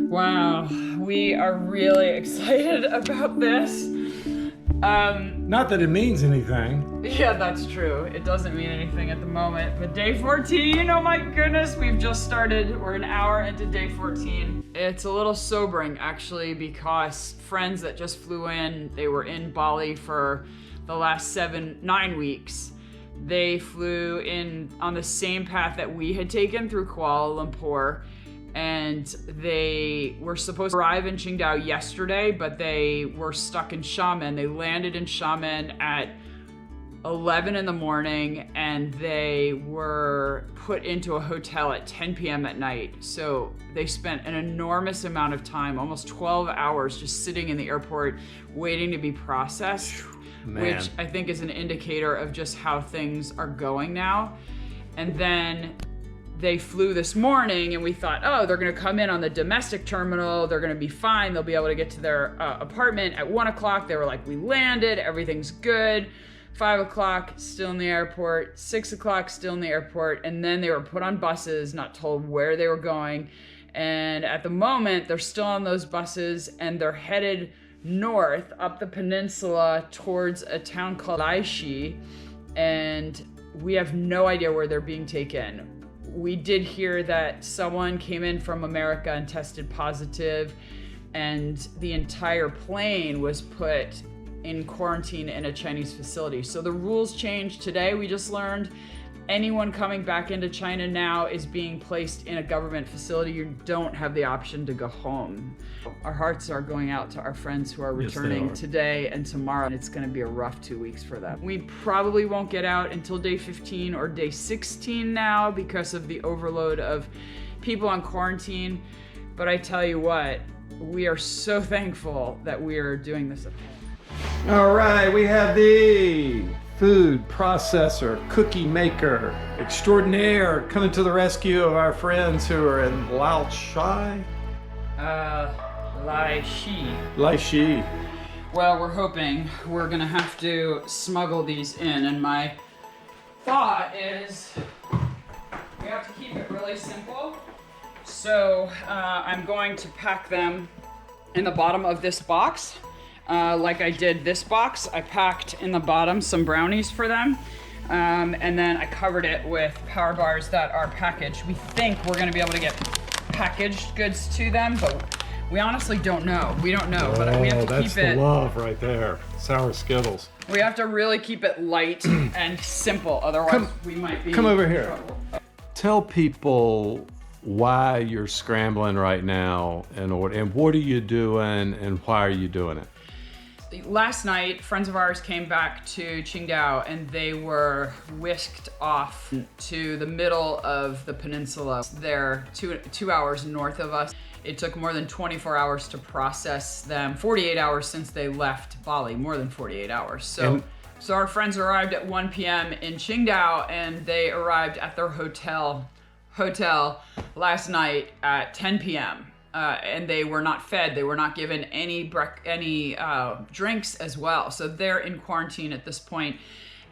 Wow, we are really excited about this. Not that it means anything. Yeah, that's true. It doesn't mean anything at the moment. But day 14, oh my goodness, we've just started. We're an hour into day 14. It's a little sobering actually, because friends that just flew in, they were in Bali for the last 9 weeks. They flew in on the same path that we had taken through Kuala Lumpur. And they were supposed to arrive in Qingdao yesterday, but they were stuck in Xiamen. They landed in Xiamen at 11 in the morning, and they were put into a hotel at 10 p.m. at night. So they spent an enormous amount of time, almost 12 hours, just sitting in the airport waiting to be processed, which I think is an indicator of just how things are going now. And then they flew this morning, and we thought, oh, they're gonna come in on the domestic terminal, they're gonna be fine, they'll be able to get to their apartment at 1 o'clock. They were like, we landed, everything's good. 5 o'clock, still in the airport. 6 o'clock, still in the airport. And then they were put on buses, not told where they were going. And at the moment, they're still on those buses, and they're headed north up the peninsula towards a town called Laishi. And we have no idea where they're being taken. We did hear that someone came in from America and tested positive, and the entire plane was put in quarantine in a Chinese facility. So the rules changed today. We just learned anyone coming back into China now is being placed in a government facility. You don't have the option to go home. Our hearts are going out to our friends who are returning today and tomorrow, and it's gonna be a rough 2 weeks for them. We probably won't get out until day 15 or day 16 now because of the overload of people on quarantine. But I tell you what, we are so thankful that we are doing this at home. All right, we have the food processor, cookie maker extraordinaire coming to the rescue of our friends who are in Laishi. Laishi. Well, we're hoping we're gonna have to smuggle these in, and my thought is we have to keep it really simple. So I'm going to pack them in the bottom of this box. Like I did this box, I packed in the bottom some brownies for them. And then I covered it with power bars that are packaged. We think we're gonna be able to get packaged goods to them, but we honestly don't know. We don't know, but we have to keep it. That's the love right there. Sour Skittles. We have to really keep it light and simple, otherwise we might be Come over in here. trouble. Tell people why you're scrambling right now and what are you doing and why are you doing it? Last night, friends of ours came back to Qingdao, and they were whisked off to the middle of the peninsula. They're two hours north of us. It took more than 24 hours to process them. 48 hours since they left Bali, more than 48 hours. So our friends arrived at 1 p.m. in Qingdao, and they arrived at their hotel last night at 10 p.m. And they were not fed. They were not given any drinks as well. So they're in quarantine at this point.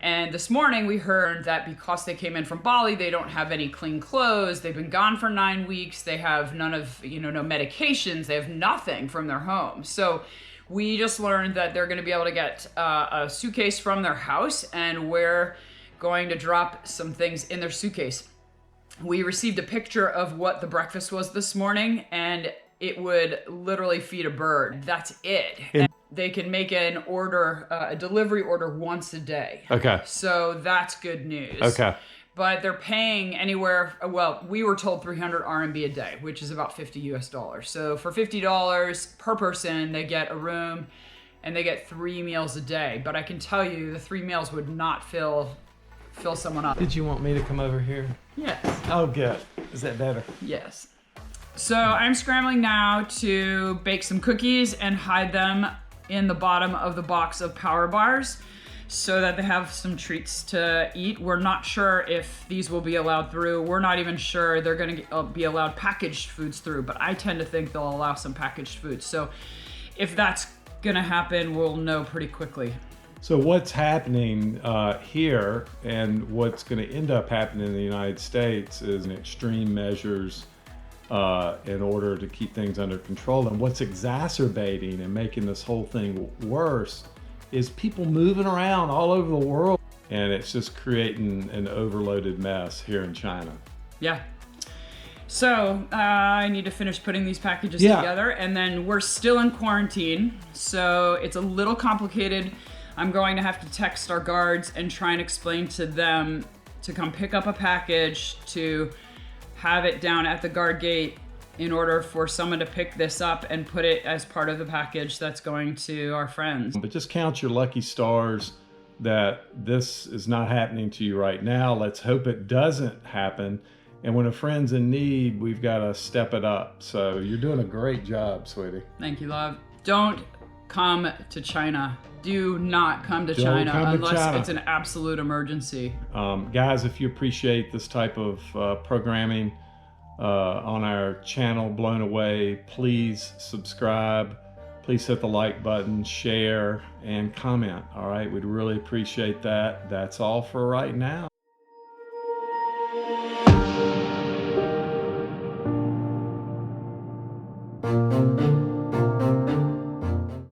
And this morning we heard that because they came in from Bali, they don't have any clean clothes. They've been gone for 9 weeks. They have no medications. They have nothing from their home. So we just learned that they're going to be able to get a suitcase from their house, and we're going to drop some things in their suitcase. We received a picture of what the breakfast was this morning, and it would literally feed a bird. That's it. And they can make an order, a delivery order once a day. Okay. So that's good news. Okay. But they're paying anywhere, well, we were told 300 RMB a day, which is about $50 US. So for $50 per person, they get a room and they get 3 meals a day. But I can tell you the 3 meals would not fill someone up. Did you want me to come over here? Yes. Oh, good. Is that better? Yes. So I'm scrambling now to bake some cookies and hide them in the bottom of the box of power bars so that they have some treats to eat. We're not sure if these will be allowed through. We're not even sure they're going to be allowed packaged foods through, but I tend to think they'll allow some packaged foods. So if that's going to happen, we'll know pretty quickly. So what's happening here and what's going to end up happening in the United States is extreme measures in order to keep things under control. And what's exacerbating and making this whole thing worse is people moving around all over the world, and it's just creating an overloaded mess here in China. Yeah. So I need to finish putting these packages together, and then we're still in quarantine, so it's a little complicated. I'm going to have to text our guards and try and explain to them to come pick up a package, to have it down at the guard gate in order for someone to pick this up and put it as part of the package that's going to our friends. But just count your lucky stars that this is not happening to you right now. Let's hope it doesn't happen. And when a friend's in need, we've got to step it up. So you're doing a great job, sweetie. Thank you, love. Don't come to China. Do not come to China unless it's an absolute emergency. Guys, if you appreciate this type of programming on our channel, Blown Away, please subscribe. Please hit the like button, share, and comment. All right, we'd really appreciate that. That's all for right now.